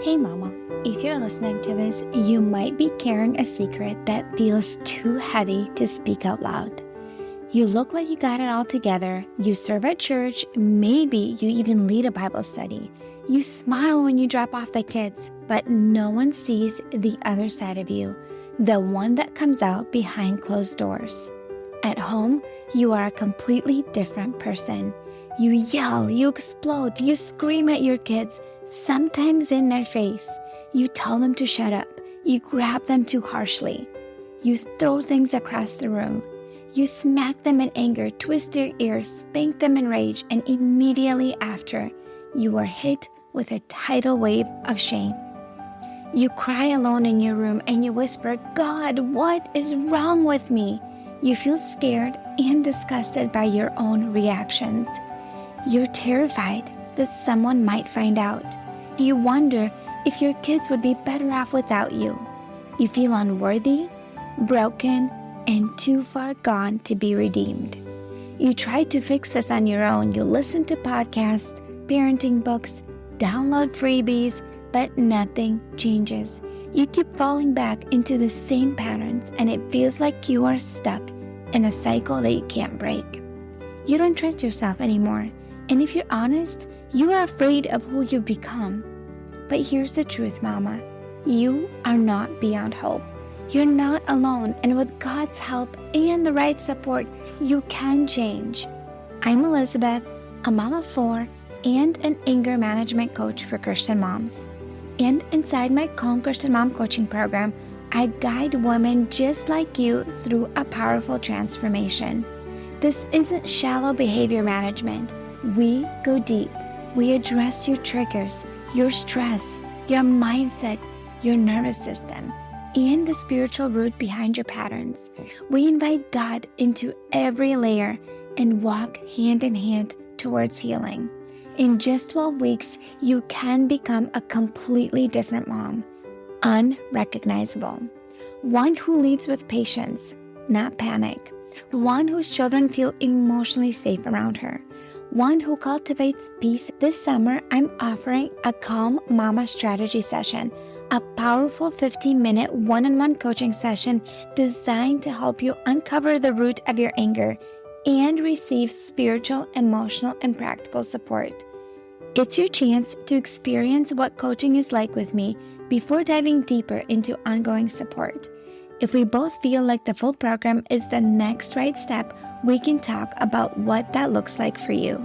Hey mama, if you're listening to this, you might be carrying a secret that feels too heavy to speak out loud. You look like you got it all together, you serve at church, maybe you even lead a Bible study. You smile when you drop off the kids, but no one sees the other side of you, the one that comes out behind closed doors. At home, you are a completely different person. You yell, you explode, you scream at your kids, sometimes in their face. You tell them to shut up. You grab them too harshly. You throw things across the room. You smack them in anger, twist their ears, spank them in rage, and immediately after, you are hit with a tidal wave of shame. You cry alone in your room and you whisper, "God, what is wrong with me?" You feel scared and disgusted by your own reactions. You're terrified that someone might find out. You wonder if your kids would be better off without you. You feel unworthy, broken, and too far gone to be redeemed. You try to fix this on your own. You listen to podcasts, parenting books, download freebies, but nothing changes. You keep falling back into the same patterns, and it feels like you are stuck in a cycle that you can't break. You don't trust yourself anymore, and if you're honest, you are afraid of who you've become. But here's the truth, Mama. You are not beyond hope. You're not alone, and with God's help and the right support, you can change. I'm Elizabeth, a mom of 4 and an anger management coach for Christian moms. And inside my Calm Christian Mom coaching program, I guide women just like you through a powerful transformation. This isn't shallow behavior management. We go deep. We address your triggers, your stress, your mindset, your nervous system, and the spiritual root behind your patterns. We invite God into every layer and walk hand in hand towards healing. In just 12 weeks, you can become a completely different mom, unrecognizable. One who leads with patience, not panic. One whose children feel emotionally safe around her. One who cultivates peace. This summer, I'm offering a Calm Mama strategy session, a powerful 15-minute one-on-one coaching session designed to help you uncover the root of your anger and receive spiritual, emotional, and practical support. It's your chance to experience what coaching is like with me before diving deeper into ongoing support. If we both feel like the full program is the next right step, we can talk about what that looks like for you.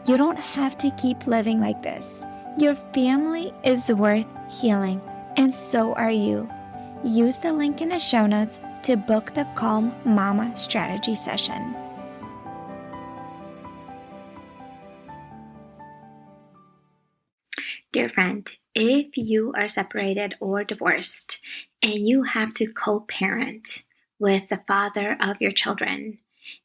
You don't have to keep living like this. Your family is worth healing, and so are you. Use the link in the show notes to book the Calm Mama strategy session. Dear friend, if you are separated or divorced and you have to co-parent with the father of your children,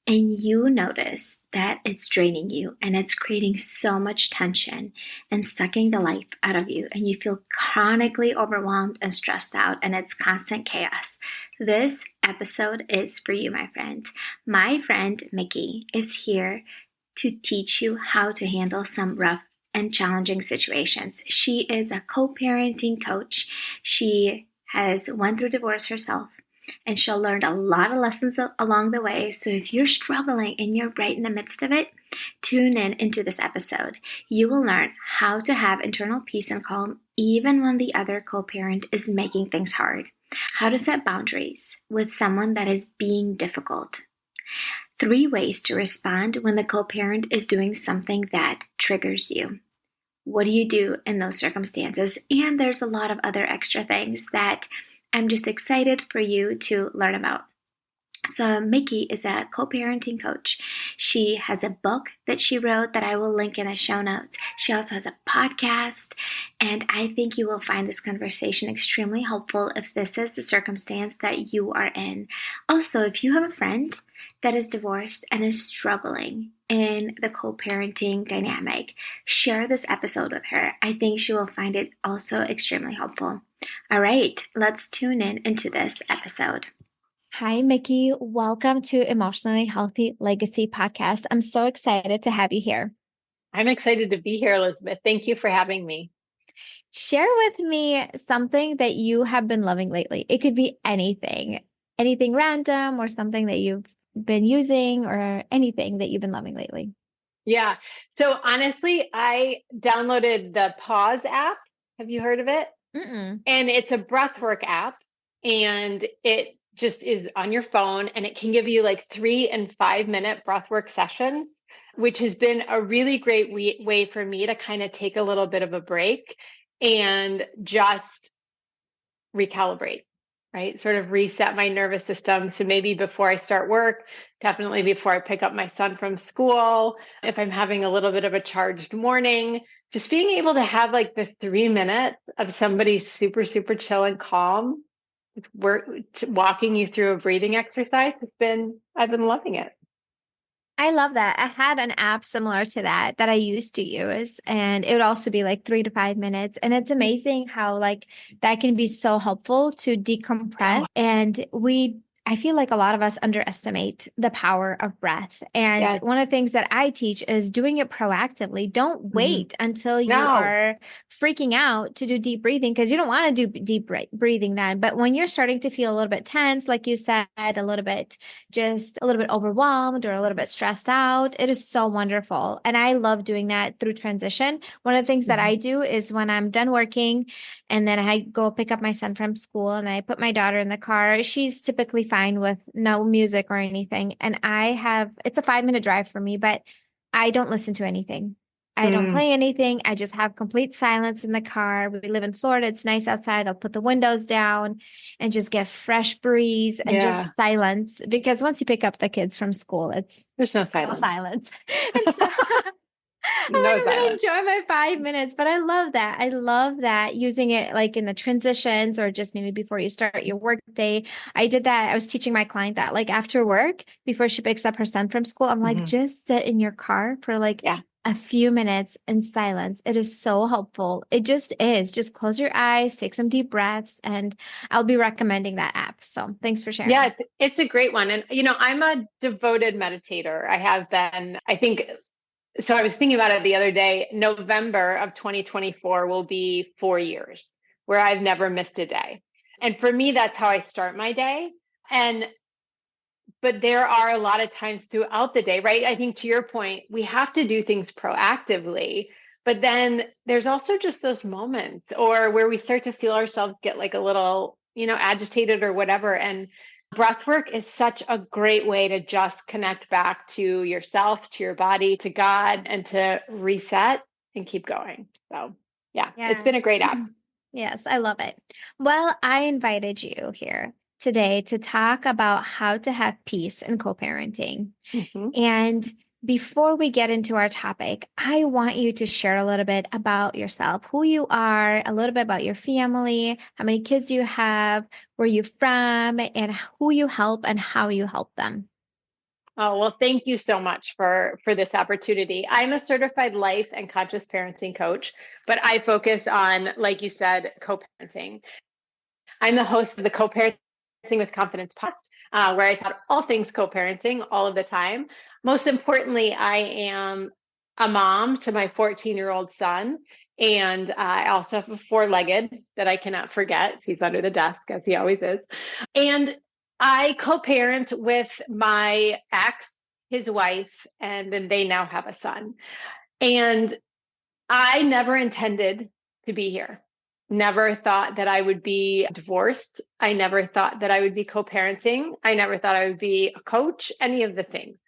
and you notice that it's draining you and it's creating so much tension and sucking the life out of you, and you feel chronically overwhelmed and stressed out and it's constant chaos, this episode is for you, my friend. My friend Mikki is here to teach you how to handle some rough and challenging situations. She is a co-parenting coach. She has went through divorce herself, and she'll learn a lot of lessons along the way. So if you're struggling and you're right in the midst of it, tune in into this episode. You will learn how to have internal peace and calm even when the other co-parent is making things hard. How to set boundaries with someone that is being difficult. 3 ways to respond when the co-parent is doing something that triggers you. What do you do in those circumstances? And there's a lot of other extra things that I'm just excited for you to learn about. So Mikki is a co-parenting coach. She has a book that she wrote that I will link in the show notes. She also has a podcast, and I think you will find this conversation extremely helpful if this is the circumstance that you are in. Also, if you have a friend that is divorced and is struggling in the co-parenting dynamic, share this episode with her. I think she will find it also extremely helpful. All right, let's tune in into this episode. Hi, Mikki. Welcome to Emotionally Healthy Legacy Podcast. I'm so excited to have you here. I'm excited to be here, Elizabeth. Thank you for having me. Share with me something that you have been loving lately. It could be anything, anything random or something that you've been using or anything that you've been loving lately. Yeah. So honestly, I downloaded the Pause app. Have you heard of it? Mm-mm. And it's a breathwork app, and it just is on your phone, and it can give you like 3 and 5 minute breathwork sessions, which has been a really great way for me to kind of take a little bit of a break and just recalibrate, right? Sort of reset my nervous system. So maybe before I start work, definitely before I pick up my son from school, if I'm having a little bit of a charged morning, just being able to have like the 3 minutes of somebody super, super chill and calm, work, walking you through a breathing exercise I've been loving it. I love that. I had an app similar to that that I used to use, and it would also be like 3 to 5 minutes. And it's amazing how like that can be so helpful to decompress. And I feel like a lot of us underestimate the power of breath. And Yes. one of the things that I teach is doing it proactively. Don't Mhm. wait until you No. are freaking out to do deep breathing because you don't want to do deep breathing then. But when you're starting to feel a little bit tense, like you said, a little bit just a little bit overwhelmed or a little bit stressed out. It is so wonderful. And I love doing that through transition. One of the things that I Mhm. do is when I'm done working and then I go pick up my son from school and I put my daughter in the car, she's typically fine with no music or anything. And it's a 5 minute drive for me, but I don't listen to anything. I don't Mm. play anything. I just have complete silence in the car. We live in Florida. It's nice outside. I'll put the windows down and just get fresh breeze and Yeah. just silence. Because once you pick up the kids from school, it's There's no no silence. silence. And so No I'm gonna silence. enjoy my 5 minutes, but I love that. I love that using it like in the transitions or just maybe before you start your work day. I did that. I was teaching my client that like after work, before she picks up her son from school, I'm like, Mhm. just sit in your car for like Yeah. a few minutes in silence. It is so helpful. It just is. Just close your eyes, take some deep breaths, and I'll be recommending that app. So thanks for Yeah, sharing. it's a great one. And, I'm a devoted meditator. I have been, I think, so I was thinking about it the other day. November of 2024 will be 4 years where I've never missed a day. And for me, that's how I start my day. And but there are a lot of times throughout the day, right? I think to your point, we have to do things proactively, but then there's also just those moments or where we start to feel ourselves get like a little, agitated or whatever. And breath work is such a great way to just connect back to yourself, to your body, to God, and to reset and keep going. So, yeah, it's Yeah. been a great app. Yes, I love it. Well, I invited you here today to talk about how to have peace in co-parenting. Mhm. And before we get into our topic, I want you to share a little bit about yourself, who you are, a little bit about your family, how many kids you have, where you're from, and who you help and how you help them. Oh, well, thank you so much for this opportunity. I'm a certified life and conscious parenting coach, but I focus on, like you said, co-parenting. I'm the host of the Co-Parenting with Confidence podcast, where I talk all things co-parenting all of the time. Most importantly, I am a mom to my 14-year-old son, and I also have a four-legged that I cannot forget. He's under the desk, as he always is. And I co-parent with my ex, his wife, and then they now have a son. And I never intended to be here. Never thought that I would be divorced. I never thought that I would be co parenting. I never thought I would be a coach, any of the things.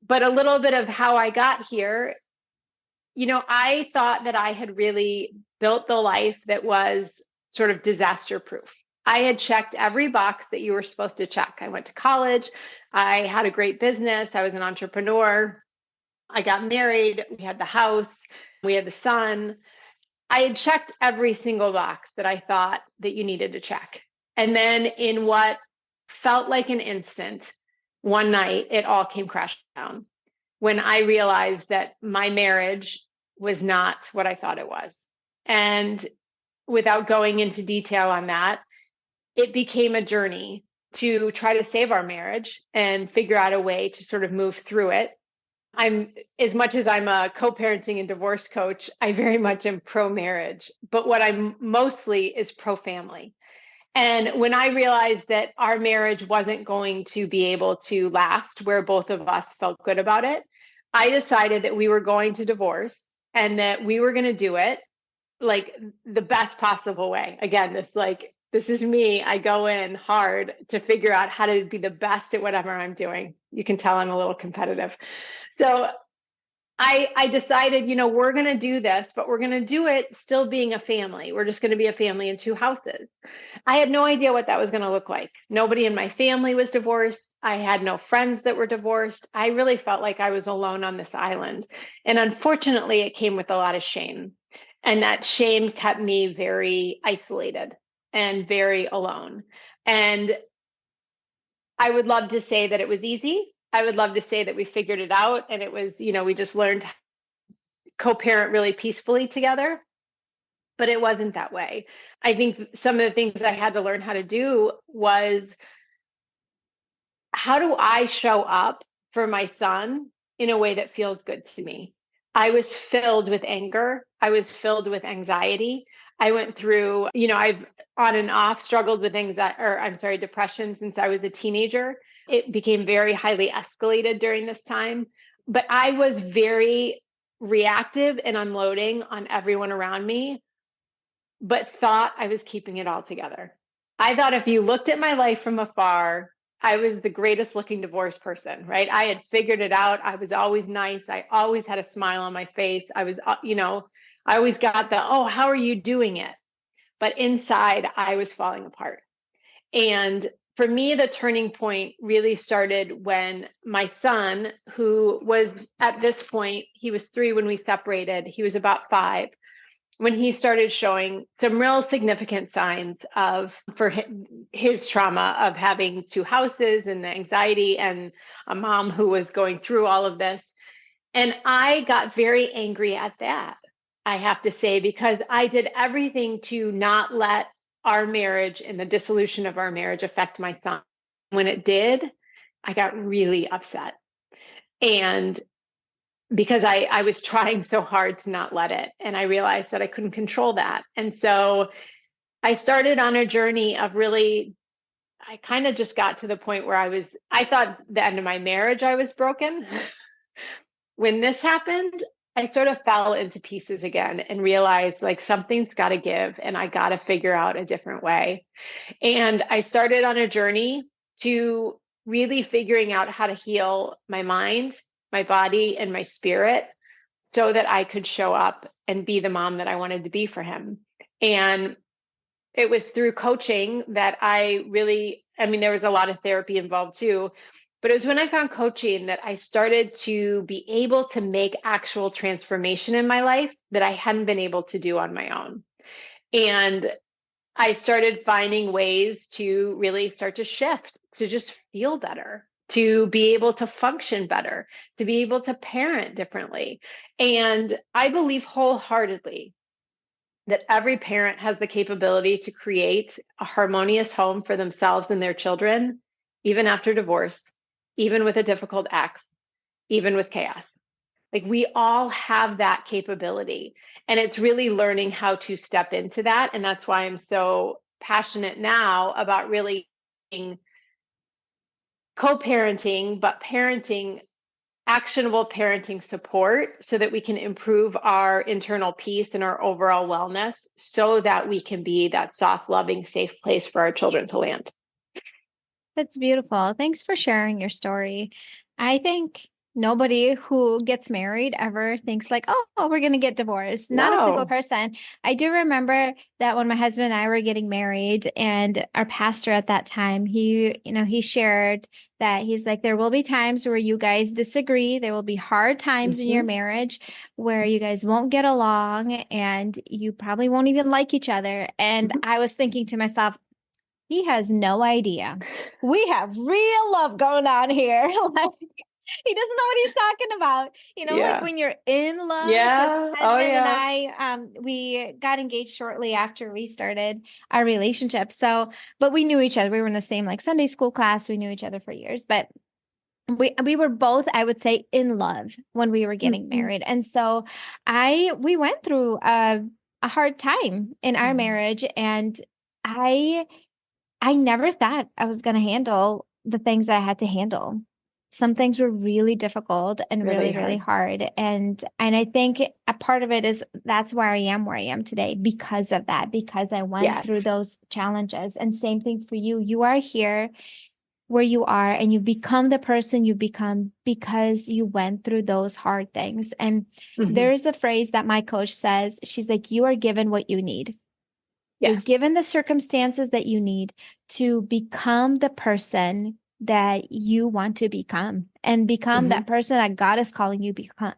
But a little bit of how I got here, I thought that I had really built the life that was sort of disaster proof. I had checked every box that you were supposed to check. I went to college. I had a great business. I was an entrepreneur. I got married. We had the house. We had the son. I had checked every single box that I thought that you needed to check. And then in what felt like an instant, one night, it all came crashing down when I realized that my marriage was not what I thought it was. And without going into detail on that, it became a journey to try to save our marriage and figure out a way to sort of move through it. as much as I'm a co-parenting and divorce coach, I very much am pro-marriage, but what I'm mostly is pro-family. And when I realized that our marriage wasn't going to be able to last where both of us felt good about it, I decided that we were going to divorce and that we were going to do it like the best possible way. Again, this is me. I go in hard to figure out how to be the best at whatever I'm doing. You can tell I'm a little competitive. So I decided, we're going to do this, but we're going to do it still being a family. We're just going to be a family in two houses. I had no idea what that was going to look like. Nobody in my family was divorced. I had no friends that were divorced. I really felt like I was alone on this island. And unfortunately, it came with a lot of shame. And that shame kept me very isolated and very alone. And I would love to say that it was easy. I would love to say that we figured it out and it was, we just learned co-parent really peacefully together, but it wasn't that way. I think some of the things I had to learn how to do was, how do I show up for my son in a way that feels good to me? I was filled with anger. I was filled with anxiety. I went through, I've on and off struggled with depression since I was a teenager. It became very highly escalated during this time, but I was very reactive and unloading on everyone around me, but thought I was keeping it all together. I thought if you looked at my life from afar, I was the greatest looking divorced person, right? I had figured it out. I was always nice. I always had a smile on my face. I was, I always got the, oh, how are you doing it? But inside, I was falling apart. And for me, the turning point really started when my son, who was at this point, he was 3 when we separated, he was about 5, when he started showing some real significant signs for his trauma of having 2 houses and the anxiety and a mom who was going through all of this. And I got very angry at that, I have to say, because I did everything to not let our marriage and the dissolution of our marriage affect my son. When it did, I got really upset. And because I was trying so hard to not let it. And I realized that I couldn't control that. And so I started on a journey of really, I kind of just got to the point where I thought the end of my marriage, I was broken. When this happened, I sort of fell into pieces again and realized like something's got to give and I got to figure out a different way. And I started on a journey to really figuring out how to heal my mind, my body, and my spirit so that I could show up and be the mom that I wanted to be for him. And it was through coaching that there was a lot of therapy involved too, but it was when I found coaching that I started to be able to make actual transformation in my life that I hadn't been able to do on my own. And I started finding ways to really start to shift, to just feel better, to be able to function better, to be able to parent differently. And I believe wholeheartedly that every parent has the capability to create a harmonious home for themselves and their children, even after divorce, even with a difficult ex, even with chaos. Like we all have that capability. And it's really learning how to step into that. And that's why I'm so passionate now about really co-parenting, but parenting, actionable parenting support so that we can improve our internal peace and our overall wellness so that we can be that soft, loving, safe place for our children to land. That's beautiful. Thanks for sharing your story. I think nobody who gets married ever thinks like, oh, we're going to get divorced. Not a single No. person. I do remember that when my husband and I were getting married and our pastor at that time, he shared that he's like, there will be times where you guys disagree. There will be hard times in your marriage where you guys won't get along and you probably won't even like each other. And I was thinking to myself, he has no idea. We have real love going on here. Like he doesn't know what he's talking about. Like when you're in love. Yeah. Oh, husband and I, we got engaged shortly after we started our relationship. So, but we knew each other. We were in the same like Sunday school class. We knew each other for years. But we were both, I would say, in love when we were getting Mhm. married. And so we went through a hard time in our Mhm. marriage, and I I never thought I was going to handle the things that I had to handle. Some things were really difficult and Really really, really hard. hard. And I think a part of it is that's where I am today because of that, because I went through Yes. those challenges. And same thing for you. You are here where you are and you become the person you become because you went through those hard things. And Mhm. there's a phrase that my coach says, she's like, you are given what you need. You're Yes. given the circumstances that you need to become the person that you want to become and become Mhm. that person that God is calling you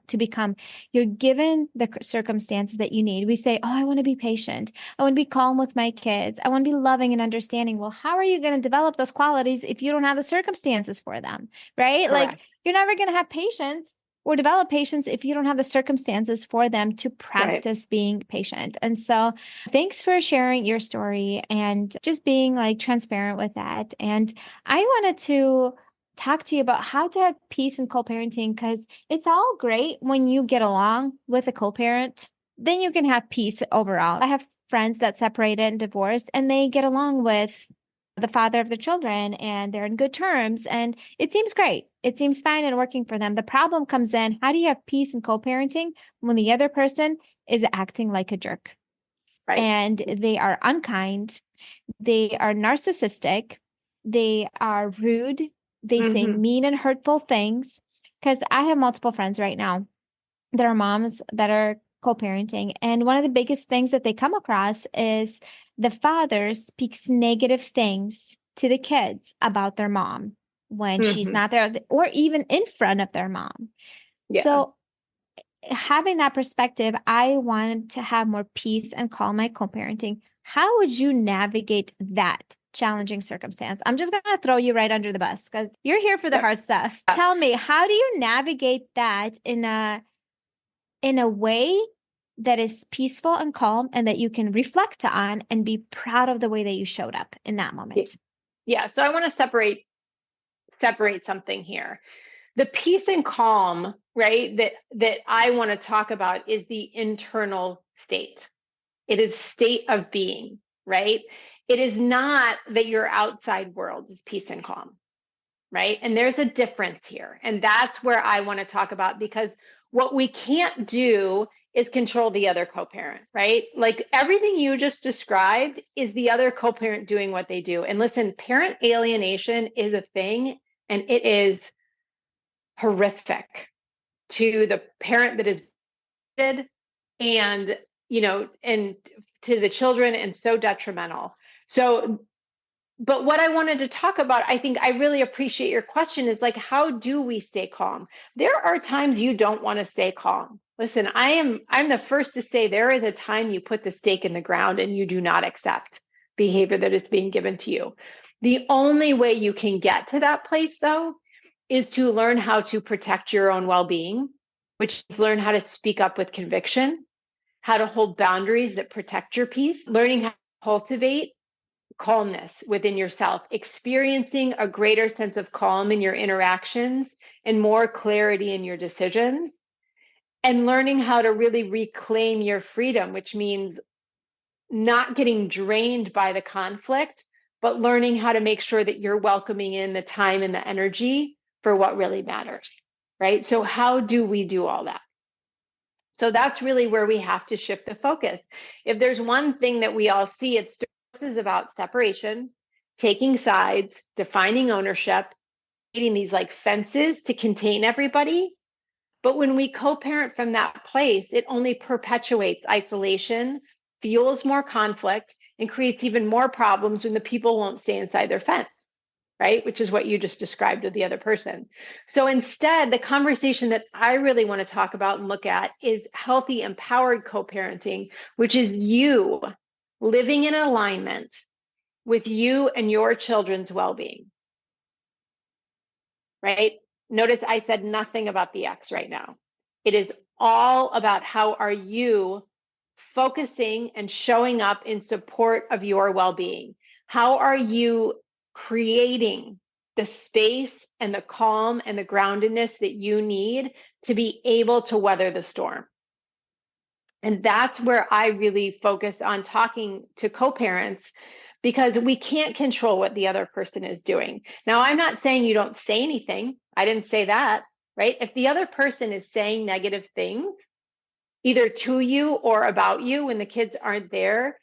to become. You're given the circumstances that you need. We say, oh, I want to be patient. I want to be calm with my kids. I want to be loving and understanding. Well, how are you going to develop those qualities if you don't have the circumstances for them? Right? Like Correct. you're never going to have patience or develop patience if you don't have the circumstances for them to Right. practice being patient. And so thanks for sharing your story and just being like transparent with that. And I wanted to talk to you about how to have peace in co-parenting because it's all great when you get along with a co-parent, then you can have peace overall. I have friends that separated and divorced and they get along with the father of the children and they're in good terms and it seems great. It seems fine and working for them. The problem comes in, how do you have peace in co-parenting when the other person is acting like a jerk? Right. And they are unkind, they are narcissistic, they are rude, they say Mhm. mean and hurtful things. Because I have multiple friends right now that are moms that are co parenting. And one of the biggest things that they come across is the father speaks negative things to the kids about their mom when she's Mhm. not there, or even in front of their mom. Yeah. So having that perspective, I wanted to have more peace and calm my co-parenting. How would you navigate that challenging circumstance? I'm just going to throw you right under the bus because you're here for the Yep. hard stuff. Tell me, how do you navigate that in a way that is peaceful and calm and that you can reflect on and be proud of the way that you showed up in that Yeah. moment? Yeah. So I want to separate something here. The peace and calm, right, that I want to talk about is the internal state. It is state of being, right? It is not that your outside world is peace and calm, right? And there's a difference here. And that's where I want to talk about because what we can't do is control the other co-parent, right? Like everything you just described is the other co-parent doing what they do. And listen, parent alienation is a thing and it is horrific to the parent that is and and to the children and so detrimental. So but what I wanted to talk about, I think I really appreciate your question is like, how do we stay calm? There are times you don't want to stay calm. Listen, I'm the first to say there is a time you put the stake in the ground and you do not accept behavior that is being given to you. The only way you can get to that place though is to learn how to protect your own well-being, which is learn how to speak up with conviction, how to hold boundaries that protect your peace, learning how to cultivate calmness within yourself, experiencing a greater sense of calm in your interactions and more clarity in your decisions, and learning how to really reclaim your freedom, which means not getting drained by the conflict, but learning how to make sure that you're welcoming in the time and the energy for what really matters, right? So, how do we do all that? So that's really where we have to shift the focus. If there's one thing that we all see, it's is about separation, taking sides, defining ownership, creating these like fences to contain everybody. But when we co-parent from that place, it only perpetuates isolation, fuels more conflict, and creates even more problems when the people won't stay inside their fence, right? Which is what you just described of the other person. So instead, the conversation that I really want to talk about and look at is healthy, empowered co parenting, which is you living in alignment with you and your children's well being, right? Notice I said nothing about the ex right now. It is all about how are you focusing and showing up in support of your well being? How are you creating the space and the calm and the groundedness that you need to be able to weather the storm. And that's where I really focus on talking to co-parents, because we can't control what the other person is doing. Now, I'm not saying you don't say anything. I didn't say that, right? If the other person is saying negative things, either to you or about you when the kids aren't there,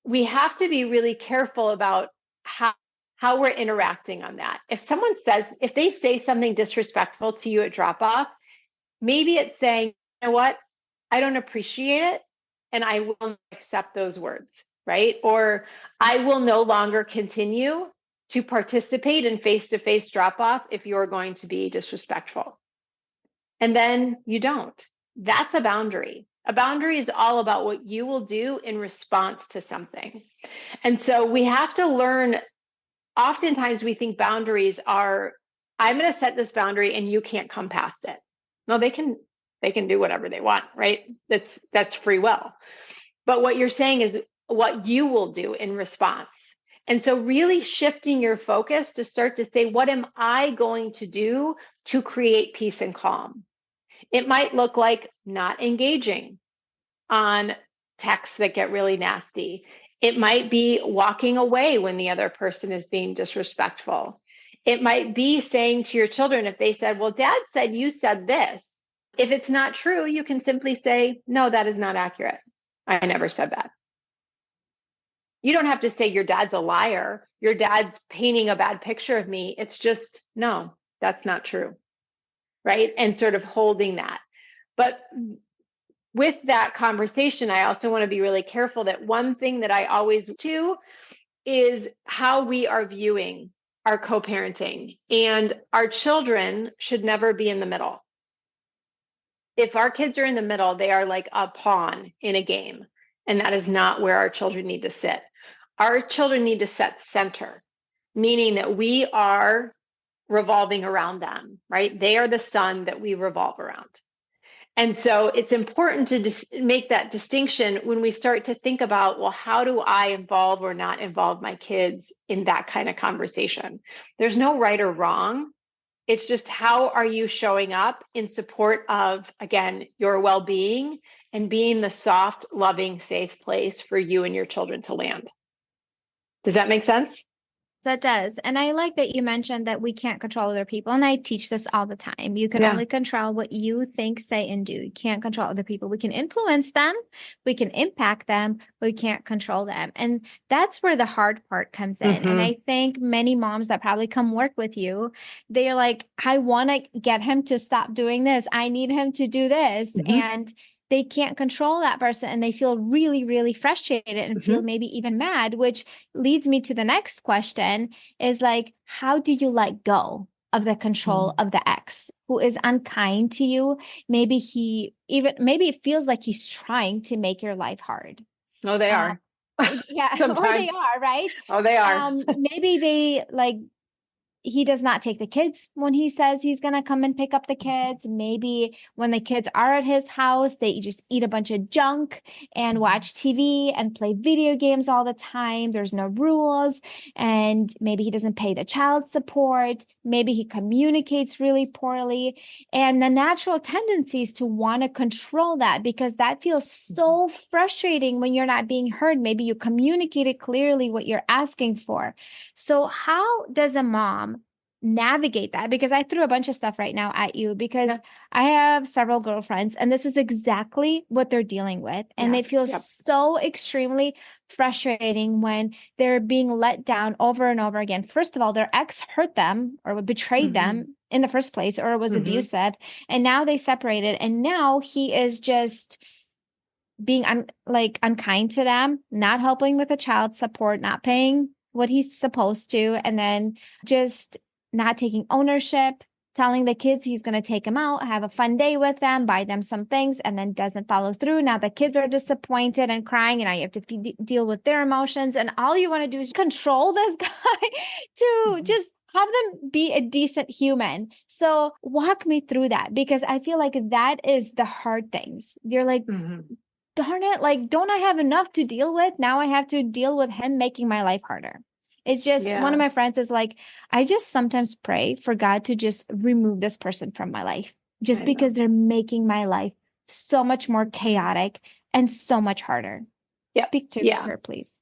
we have to be really careful about how we're interacting on that. If they say something disrespectful to you at drop off, maybe it's saying, you know what, I don't appreciate it, and I will accept those words, right? Or I will no longer continue to participate in face-to-face drop off if you're going to be disrespectful. And then you don't. That's a boundary. A boundary is all about what you will do in response to something. And so we have to learn. Oftentimes we think boundaries are, I'm going to set this boundary and you can't come past it. No, they can do whatever they want, right? That's free will. But what you're saying is what you will do in response. And so really shifting your focus to start to say, what am I going to do to create peace and calm? It might look like not engaging on texts that get really nasty. It might be walking away when the other person is being disrespectful. It might be saying to your children, if they said, well, Dad said you said this. If it's not true, you can simply say, no, that is not accurate. I never said that. You don't have to say your dad's a liar. Your dad's painting a bad picture of me. It's just, no, that's not true. Right? And sort of holding that. But with that conversation, I also want to be really careful that one thing that I always do is how we are viewing our co-parenting. And our children should never be in the middle. If our kids are in the middle, they are like a pawn in a game. And that is not where our children need to sit. Our children need to set center, meaning that we are revolving around them, right? They are the sun that we revolve around. And so it's important to make that distinction when we start to think about, well, how do I involve or not involve my kids in that kind of conversation? There's no right or wrong. It's just, how are you showing up in support of, again, your well-being and being the soft, loving, safe place for you and your children to land? Does that make sense? That does. And I like that you mentioned that we can't control other people. And I teach this all the time. You can only control what you think, say, and do. You can't control other people. We can influence them. We can impact them, but we can't control them. And that's where the hard part comes in. And I think many moms that probably come work with you, they're like, I want to get him to stop doing this. I need him to do this. And they can't control that person, and they feel really, really frustrated and feel maybe even mad, which leads me to the next question is like, how do you let go of the control of the ex who is unkind to you? Maybe it feels like he's trying to make your life hard. Oh, they are. Yeah. Or they are, right? Oh, they are. Maybe he does not take the kids when he says he's going to come and pick up the kids. Maybe when the kids are at his house, they just eat a bunch of junk and watch TV and play video games all the time. There's no rules. And maybe he doesn't pay the child support. Maybe he communicates really poorly. And the natural tendency is to want to control that, because that feels so frustrating when you're not being heard. Maybe you communicated clearly what you're asking for. So how does a mom navigate that? Because I threw a bunch of stuff right now at you, because I have several girlfriends, and this is exactly what they're dealing with. And it feels so extremely frustrating when they're being let down over and over again. First of all, their ex hurt them or betrayed them in the first place, or was abusive. And now they separated. And now he is just being unkind to them, not helping with the child support, not paying what he's supposed to, and then just not taking ownership, telling the kids he's going to take them out, have a fun day with them, buy them some things, and then doesn't follow through. Now the kids are disappointed and crying, and I have to deal with their emotions. And all you want to do is control this guy to just have them be a decent human. So walk me through that, because I feel like that is the hard things. You're like, darn it, like, don't I have enough to deal with? Now I have to deal with him making my life harder. It's just one of Yeah, my friends is like, I just sometimes pray for God to just remove this person from my life just I because know. they're making my life so much more chaotic and so much harder. Yep. Speak to Yeah. her, please.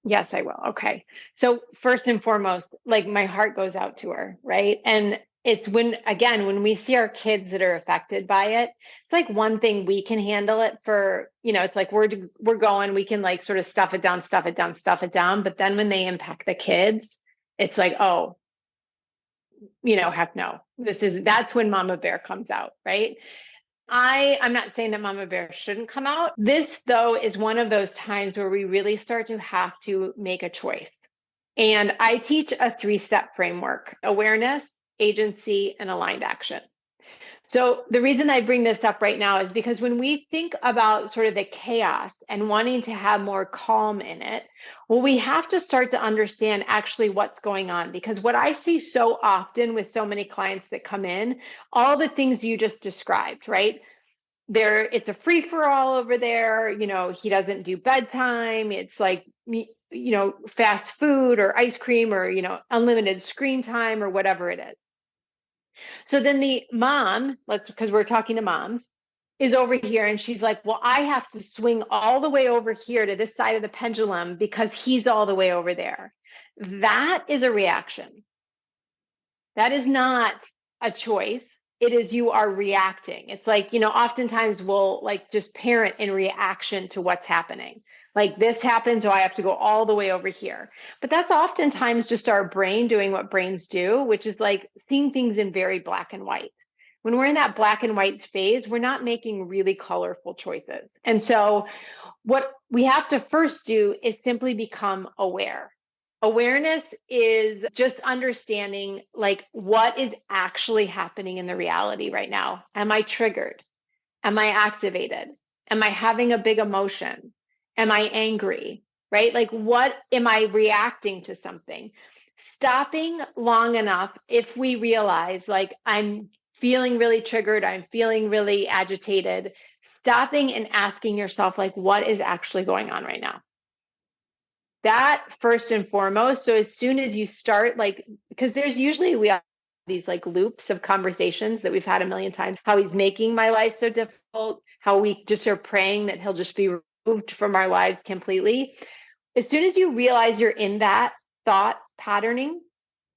Yes, I will. Okay. So first and foremost, like my heart goes out to her, right? And it's when, again, when we see our kids that are affected by it, it's like one thing we can handle it for, it's like we're going, we can like sort of stuff it down, stuff it down, stuff it down. But then when they impact the kids, it's like, oh, heck no. That's when Mama Bear comes out, right? I'm not saying that Mama Bear shouldn't come out. This, though, is one of those times where we really start to have to make a choice. And I teach a 3-step framework: awareness, agency, and aligned action. So the reason I bring this up right now is because when we think about sort of the chaos and wanting to have more calm in it, well, we have to start to understand actually what's going on. Because what I see so often with so many clients that come in, all the things you just described, right? It's a free for all over there. He doesn't do bedtime. It's like, fast food or ice cream or, unlimited screen time or whatever it is. So then the mom, because we're talking to moms, is over here and she's like, well, I have to swing all the way over here to this side of the pendulum because he's all the way over there. That is a reaction. That is not a choice. It is you are reacting. It's like, oftentimes we'll like just parent in reaction to what's happening. Like this happens, so I have to go all the way over here. But that's oftentimes just our brain doing what brains do, which is like seeing things in very black and white. When we're in that black and white phase, we're not making really colorful choices. And so what we have to first do is simply become aware. Awareness is just understanding like what is actually happening in the reality right now. Am I triggered? Am I activated? Am I having a big emotion? Am I angry? Right? Like, what am I reacting to something? Stopping long enough, if we realize like I'm feeling really triggered, I'm feeling really agitated, stopping and asking yourself, like, what is actually going on right now? That first and foremost. So as soon as you start, like, because there's usually we have these like loops of conversations that we've had a million times, how he's making my life so difficult, how we just are praying that he'll just be removed from our lives completely. As soon as you realize you're in that thought patterning,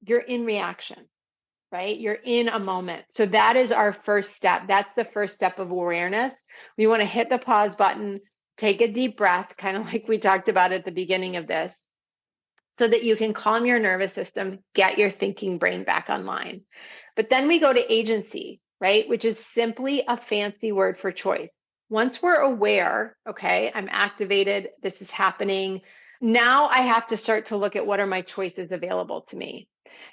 you're in reaction, right? You're in a moment. So that is our first step. That's the first step of awareness. We want to hit the pause button, take a deep breath, kind of like we talked about at the beginning of this, so that you can calm your nervous system, get your thinking brain back online. But then we go to agency, right? Which is simply a fancy word for choice. Once we're aware, okay, I'm activated, this is happening. Now I have to start to look at what are my choices available to me.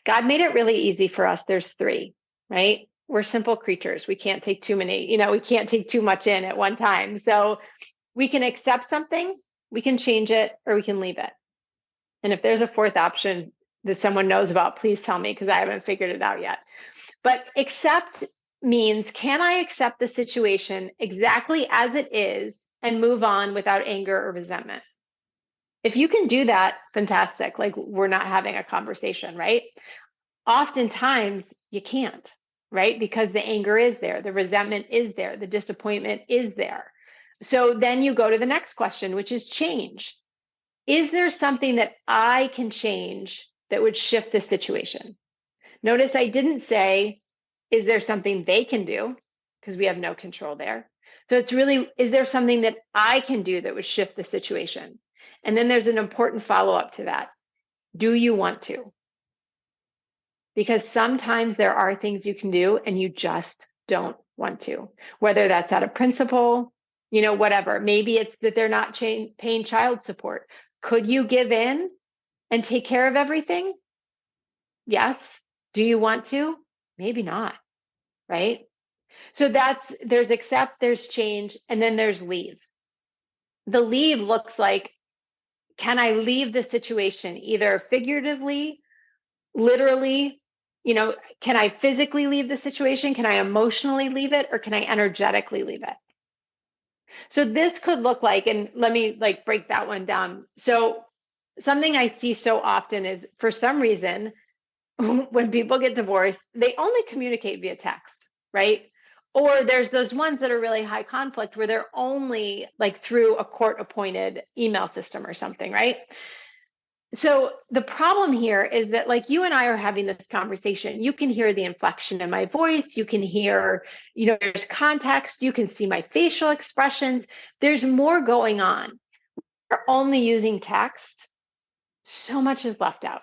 God made it really easy for us. There's 3, right? We're simple creatures. We can't take too many, we can't take too much in at one time. So we can accept something, we can change it, or we can leave it. And if there's a fourth option that someone knows about, please tell me because I haven't figured it out yet. But accept means, can I accept the situation exactly as it is and move on without anger or resentment? If you can do that, fantastic. Like we're not having a conversation, right? Oftentimes you can't, right? Because the anger is there, the resentment is there, the disappointment is there. So then you go to the next question, which is change. Is there something that I can change that would shift the situation? Notice I didn't say, is there something they can do? Because we have no control there. So it's really, is there something that I can do that would shift the situation? And then there's an important follow up to that. Do you want to? Because sometimes there are things you can do and you just don't want to, whether that's out of principle, whatever. Maybe it's that they're not paying child support. Could you give in and take care of everything? Yes. Do you want to? Maybe not, right? So there's accept, there's change, and then there's leave. The leave looks like, can I leave the situation either figuratively, literally, can I physically leave the situation? Can I emotionally leave it? Or can I energetically leave it? So this could look like, and let me like break that one down. So something I see so often is, for some reason, when people get divorced, they only communicate via text, right? Or there's those ones that are really high conflict where they're only like through a court appointed email system or something, right? So the problem here is that, like, you and I are having this conversation. You can hear the inflection in my voice. You can hear, there's context. You can see my facial expressions. There's more going on. We're only using text. So much is left out.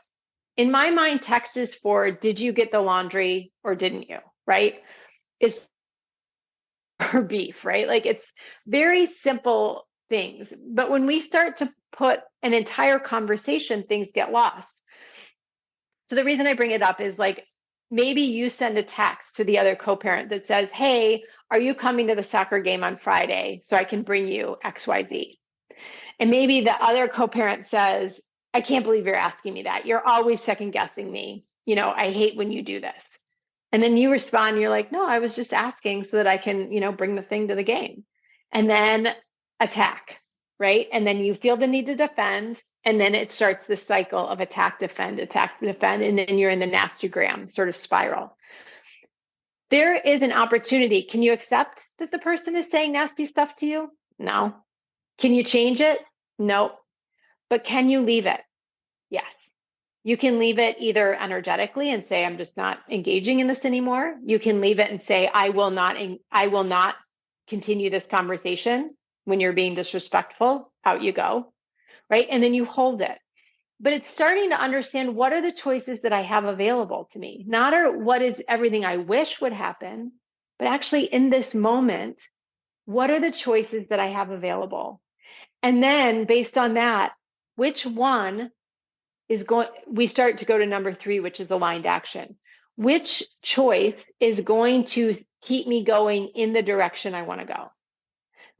In my mind, text is for, did you get the laundry or didn't you? Right? It's for beef, right? Like, it's very simple things. But when we start to put an entire conversation, things get lost. So the reason I bring it up is, like, maybe you send a text to the other co-parent that says, hey, are you coming to the soccer game on Friday so I can bring you XYZ? And maybe the other co-parent says, I can't believe you're asking me that. You're always second guessing me. I hate when you do this. And then you respond, you're like, no, I was just asking so that I can, bring the thing to the game. And then attack, right? And then you feel the need to defend. And then it starts this cycle of attack, defend, and then you're in the nastygram sort of spiral. There is an opportunity. Can you accept that the person is saying nasty stuff to you? No. Can you change it? No. But can you leave it? Yes. You can leave it either energetically and say, I'm just not engaging in this anymore. You can leave it and say, I will not continue this conversation when you're being disrespectful. Out you go. Right. And then you hold it. But it's starting to understand, what are the choices that I have available to me? Not what is everything I wish would happen, but actually in this moment, what are the choices that I have available? And then based on that, which one we start to go to number 3, which is aligned action. Which choice is going to keep me going in the direction I want to go?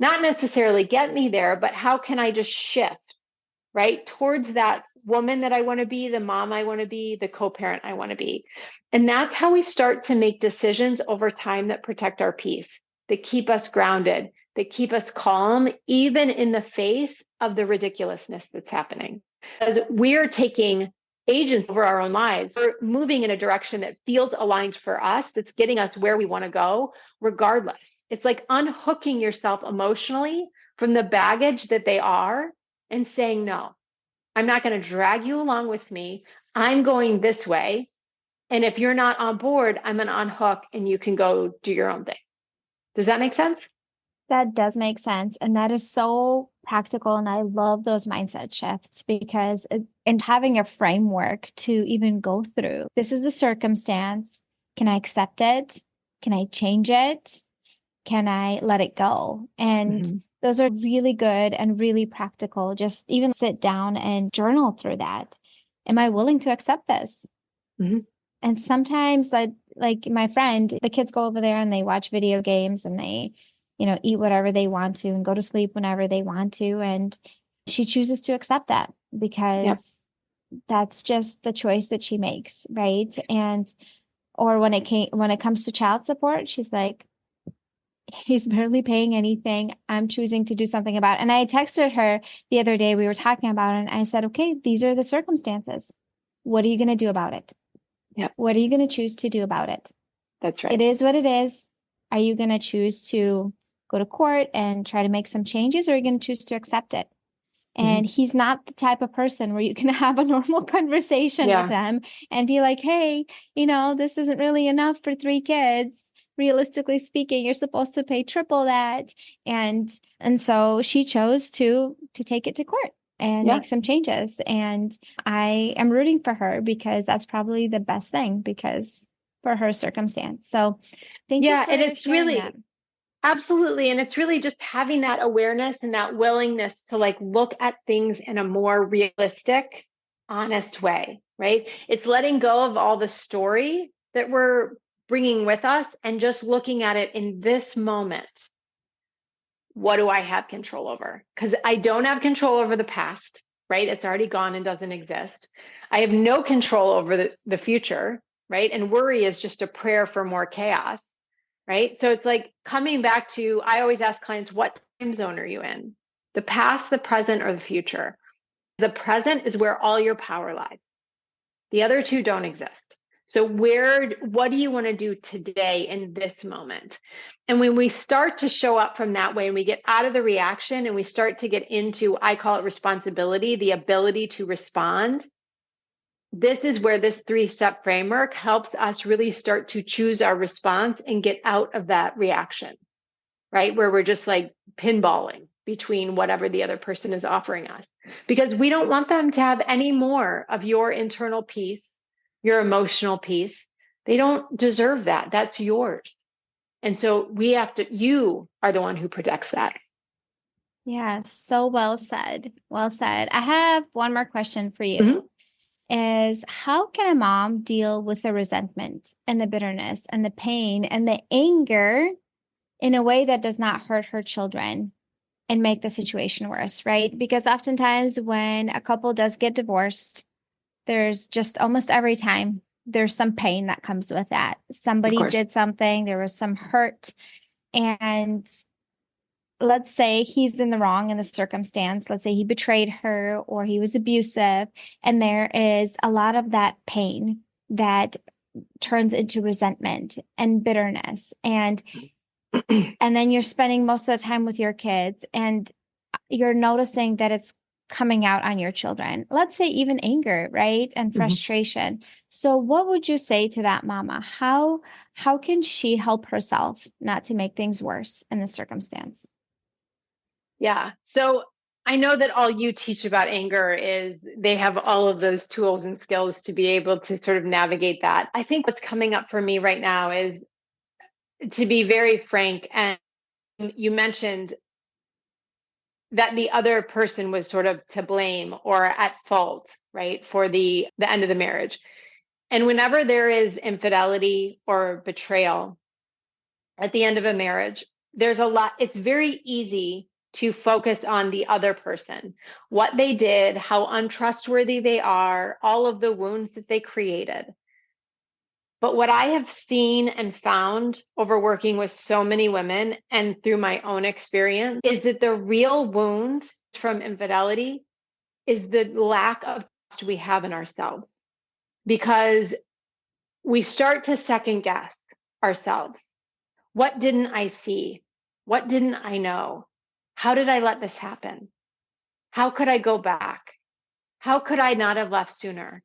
Not necessarily get me there, but how can I just shift, right, towards that woman that I want to be, the mom I want to be, the co-parent I want to be. And that's how we start to make decisions over time that protect our peace, that keep us grounded, that keep us calm, even in the face of the ridiculousness that's happening. Because we're taking agency over our own lives. We're moving in a direction that feels aligned for us, that's getting us where we want to go, regardless. It's like unhooking yourself emotionally from the baggage that they are and saying, no, I'm not going to drag you along with me. I'm going this way. And if you're not on board, I'm going to unhook and you can go do your own thing. Does that make sense? That does make sense. And that is so practical. And I love those mindset shifts because and having a framework to even go through, this is the circumstance. Can I accept it? Can I change it? Can I let it go? And those are really good and really practical. Just even sit down and journal through that. Am I willing to accept this? And sometimes, like my friend, the kids go over there and they watch video games and they, eat whatever they want to and go to sleep whenever they want to. And she chooses to accept that because that's just the choice that she makes. Right. And, or when it comes to child support, she's like, he's barely paying anything. I'm choosing to do something about it. And I texted her the other day, we were talking about it, and I said, okay, these are the circumstances. What are you going to do about it? What are you going to choose to do about it? That's right. It is what it is. Are you going to choose to go to court and try to make some changes, or are you going to choose to accept it? And he's not the type of person where you can have a normal conversation with them and be like, hey, this isn't really enough for 3 kids. Realistically speaking, you're supposed to pay triple that. And so she chose to take it to court and make some changes. And I am rooting for her because that's probably the best thing for her circumstance. So thank you for and it's sharing really that. Absolutely. And it's really just having that awareness and that willingness to, like, look at things in a more realistic, honest way, right? It's letting go of all the story that we're bringing with us and just looking at it in this moment. What do I have control over? Because I don't have control over the past, right? It's already gone and doesn't exist. I have no control over the future, right? And worry is just a prayer for more chaos. Right? So it's like coming back to, I always ask clients, what time zone are you in? The past, the present, or the future? The present is where all your power lies. The other two don't exist. So what do you want to do today in this moment? And when we start to show up from that way and we get out of the reaction and we start to get into, I call it responsibility, the ability to respond, this is where this 3-step framework helps us really start to choose our response and get out of that reaction, right? Where we're just like pinballing between whatever the other person is offering us, because we don't want them to have any more of your internal peace, your emotional peace. They don't deserve that. That's yours. And so you are the one who protects that. Yeah, so well said. Well said. I have one more question for you. Mm-hmm. Is how can a mom deal with the resentment and the bitterness and the pain and the anger in a way that does not hurt her children and make the situation worse, right? Because oftentimes when a couple does get divorced, there's just almost every time there's some pain that comes with that. Somebody did something, there was some hurt, and let's say he's in the wrong in the circumstance. Let's say he betrayed her or he was abusive, and there is a lot of that pain that turns into resentment and bitterness. And then you're spending most of the time with your kids and you're noticing that it's coming out on your children. Let's say even anger, right? And frustration. So what would you say to that mama? How can she help herself not to make things worse in this circumstance? Yeah. So I know that all you teach about anger is they have all of those tools and skills to be able to sort of navigate that. I think what's coming up for me right now is, to be very frank, and you mentioned that the other person was sort of to blame or at fault, right, for the end of the marriage. And whenever there is infidelity or betrayal at the end of a marriage, it's very easy to focus on the other person, what they did, how untrustworthy they are, all of the wounds that they created. But what I have seen and found over working with so many women and through my own experience is that the real wound from infidelity is the lack of trust we have in ourselves, because we start to second guess ourselves. What didn't I see? What didn't I know? How did I let this happen? How could I go back? How could I not have left sooner?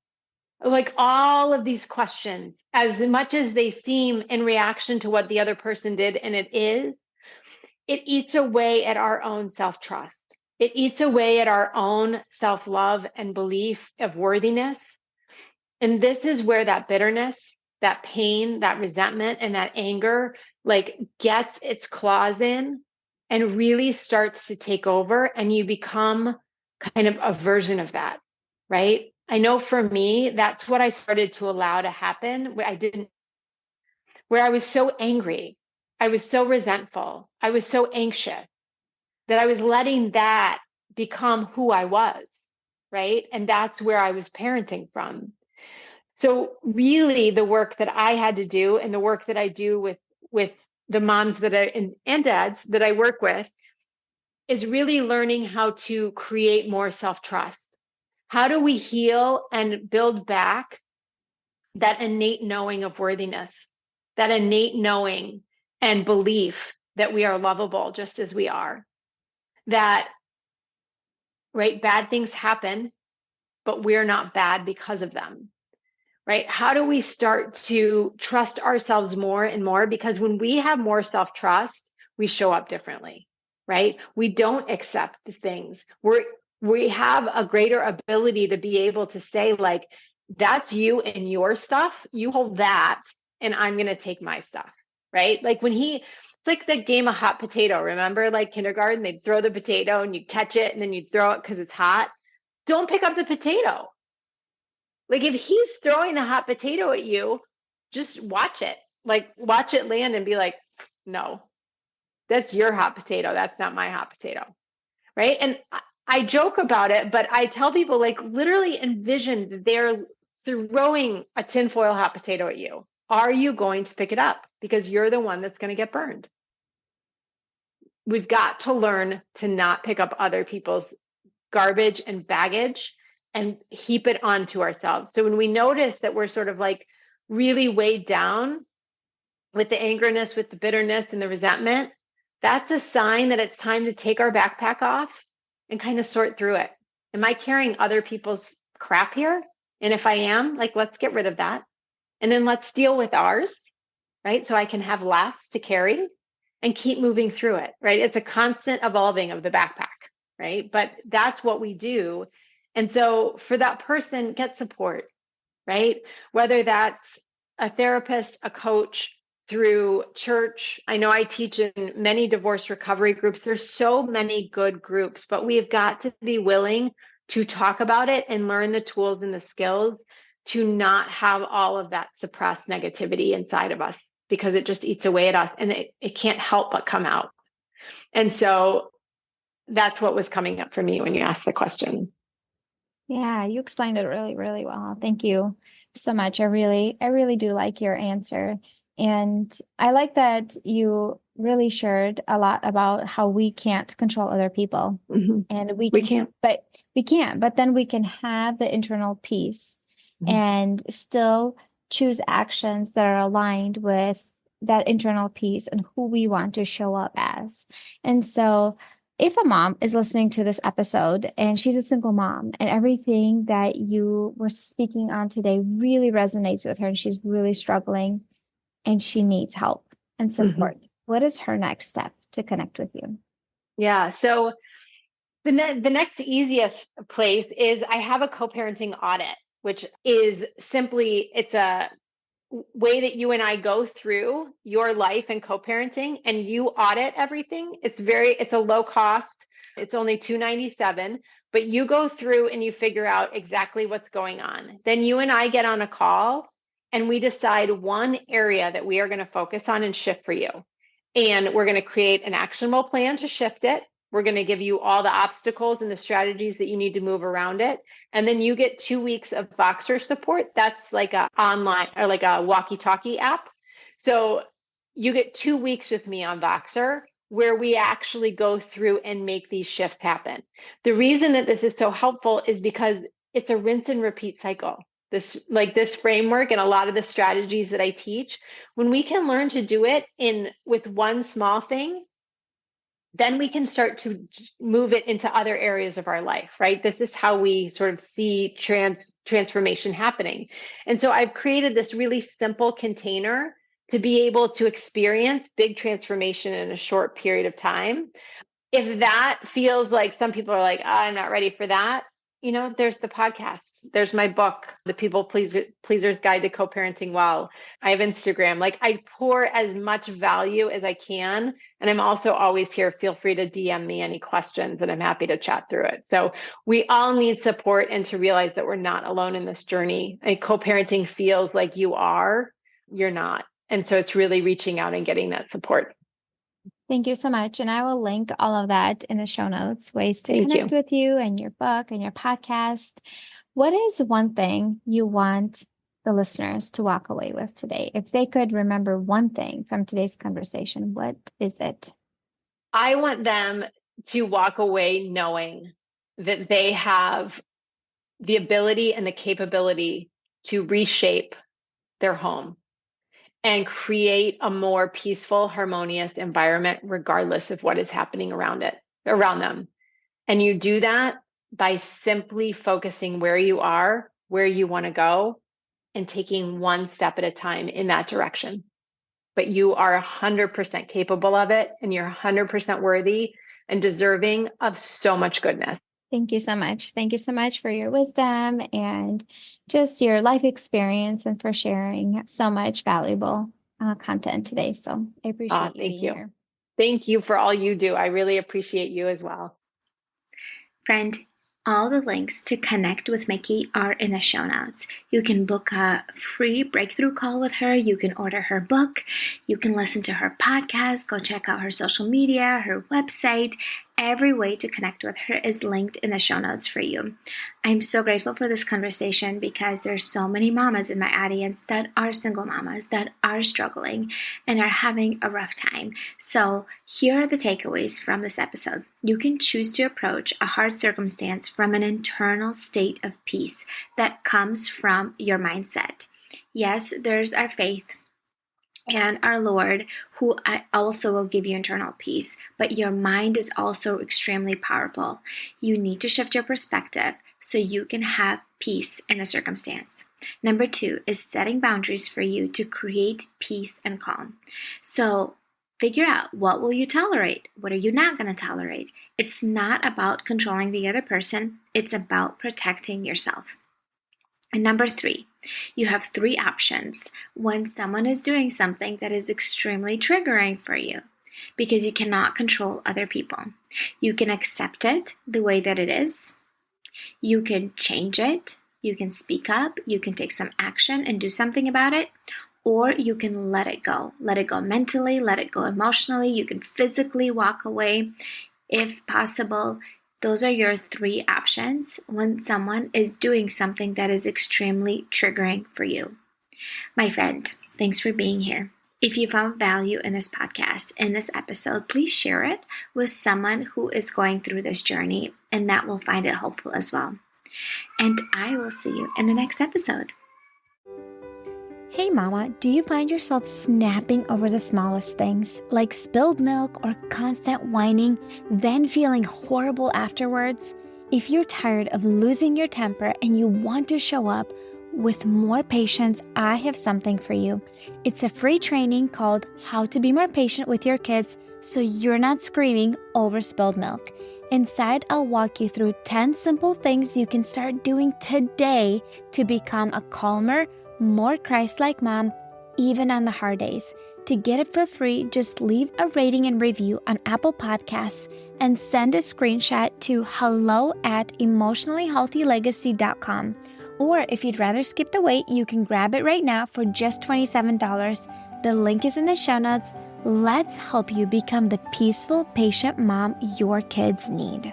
Like all of these questions, as much as they seem in reaction to what the other person did, and it eats away at our own self-trust. It eats away at our own self-love and belief of worthiness. And this is where that bitterness, that pain, that resentment, and that anger like gets its claws in and really starts to take over, and you become kind of a version of that, right? I know for me, that's what I started to allow to happen, where I was so angry, I was so resentful, I was so anxious that I was letting that become who I was, right? And that's where I was parenting from. So really the work that I had to do, and the work that I do with the moms and dads that I work with, is really learning how to create more self-trust. How do we heal and build back that innate knowing of worthiness, that innate knowing and belief that we are lovable just as we are? That, right, bad things happen, but we're not bad because of them. Right? How do we start to trust ourselves more and more? Because when we have more self-trust, we show up differently, right? We don't accept the things. We have a greater ability to be able to say, like, that's you and your stuff. You hold that, and I'm going to take my stuff, right? Like it's like the game of hot potato. Remember, like kindergarten, they'd throw the potato and you catch it and then you throw it because it's hot. Don't pick up the potato. Like if he's throwing the hot potato at you, just watch it. Like watch it land and be like, no, that's your hot potato. That's not my hot potato. Right. And I joke about it, but I tell people, like, literally envision that they're throwing a tinfoil hot potato at you. Are you going to pick it up? Because you're the one that's going to get burned. We've got to learn to not pick up other people's garbage and baggage and heap it onto ourselves. So when we notice that we're sort of like really weighed down with the angerness, with the bitterness and the resentment, that's a sign that it's time to take our backpack off and kind of sort through it. Am I carrying other people's crap here? And if I am, like, let's get rid of that. And then let's deal with ours, right? So I can have less to carry and keep moving through it, right? It's a constant evolving of the backpack, right? But that's what we do. And so for that person, get support, right? Whether that's a therapist, a coach, through church. I know I teach in many divorce recovery groups. There's so many good groups, but we've got to be willing to talk about it and learn the tools and the skills to not have all of that suppressed negativity inside of us, because it just eats away at us and it can't help but come out. And so that's what was coming up for me when you asked the question. Yeah, you explained it really, really well. Thank you so much. I really do like your answer. And I like that you really shared a lot about how we can't control other people. Mm-hmm. And we can't, but then we can have the internal peace and still choose actions that are aligned with that internal peace and who we want to show up as. And so if a mom is listening to this episode and she's a single mom and everything that you were speaking on today really resonates with her and she's really struggling and she needs help and support, what is her next step to connect with you? Yeah. So the next easiest place is I have a co-parenting audit, which is simply, it's a way that you and I go through your life and co-parenting and you audit everything. It's a low cost. It's only $297, but you go through and you figure out exactly what's going on. Then you and I get on a call and we decide one area that we are going to focus on and shift for you. And we're going to create an actionable plan to shift it. We're going to give you all the obstacles and the strategies that you need to move around it. And then you get 2 weeks of Voxer support. That's like a online or like a walkie-talkie app. So you get 2 weeks with me on Voxer where we actually go through and make these shifts happen. The reason that this is so helpful is because it's a rinse and repeat cycle. This framework and a lot of the strategies that I teach, when we can learn to do it with one small thing, then we can start to move it into other areas of our life, right? This is how we sort of see transformation happening. And so I've created this really simple container to be able to experience big transformation in a short period of time. If that feels like some people are like, oh, I'm not ready for that, there's the podcast. There's my book, The People Pleaser's Guide to Co-Parenting Well. I have Instagram. Like, I pour as much value as I can. And I'm also always here. Feel free to DM me any questions and I'm happy to chat through it. So we all need support and to realize that we're not alone in this journey. And co-parenting feels like you're not. And so it's really reaching out and getting that support. Thank you so much. And I will link all of that in the show notes, ways to connect with you and your book and your podcast. What is one thing you want the listeners to walk away with today? If they could remember one thing from today's conversation, what is it? I want them to walk away knowing that they have the ability and the capability to reshape their home and create a more peaceful, harmonious environment, regardless of what is happening around them. And you do that by simply focusing where you are, where you want to go, and taking one step at a time in that direction. But you are 100% capable of it, and you're 100% worthy and deserving of so much goodness. Thank you so much. Thank you so much for your wisdom and just your life experience and for sharing so much valuable content today. So I appreciate you being here. Thank you for all you do. I really appreciate you as well. Friend, all the links to connect with Mikki are in the show notes. You can book a free breakthrough call with her. You can order her book. You can listen to her podcast. Go check out her social media, her website. every way to connect with her is linked in the show notes for you. I'm so grateful for this conversation because there's so many mamas in my audience that are single mamas, that are struggling and are having a rough time. So here are the takeaways from this episode. You can choose to approach a hard circumstance from an internal state of peace that comes from your mindset. Yes, there's our faith and our Lord, who also will give you internal peace. But your mind is also extremely powerful. You need to shift your perspective so you can have peace in the circumstance. Number 2 is setting boundaries for you to create peace and calm. So figure out, what will you tolerate? What are you not going to tolerate? It's not about controlling the other person. It's about protecting yourself. And number 3, you have 3 options when someone is doing something that is extremely triggering for you, because you cannot control other people. You can accept it the way that it is. You can change it. You can speak up. You can take some action and do something about it. Or you can let it go. Let it go mentally. Let it go emotionally. You can physically walk away if possible. Those are your 3 options when someone is doing something that is extremely triggering for you. My friend, thanks for being here. If you found value in this podcast, in this episode, please share it with someone who is going through this journey, and that will find it helpful as well. And I will see you in the next episode. Hey mama, do you find yourself snapping over the smallest things, like spilled milk or constant whining, then feeling horrible afterwards? If you're tired of losing your temper and you want to show up with more patience, I have something for you. It's a free training called How to Be More Patient with Your Kids so you're not screaming over spilled milk. Inside, I'll walk you through 10 simple things you can start doing today to become a calmer, more Christ-like mom, even on the hard days. To get it for free, just leave a rating and review on Apple Podcasts and send a screenshot to hello@emotionallyhealthylegacy.com. Or if you'd rather skip the wait, you can grab it right now for just $27. The link is in the show notes. Let's help you become the peaceful, patient mom your kids need.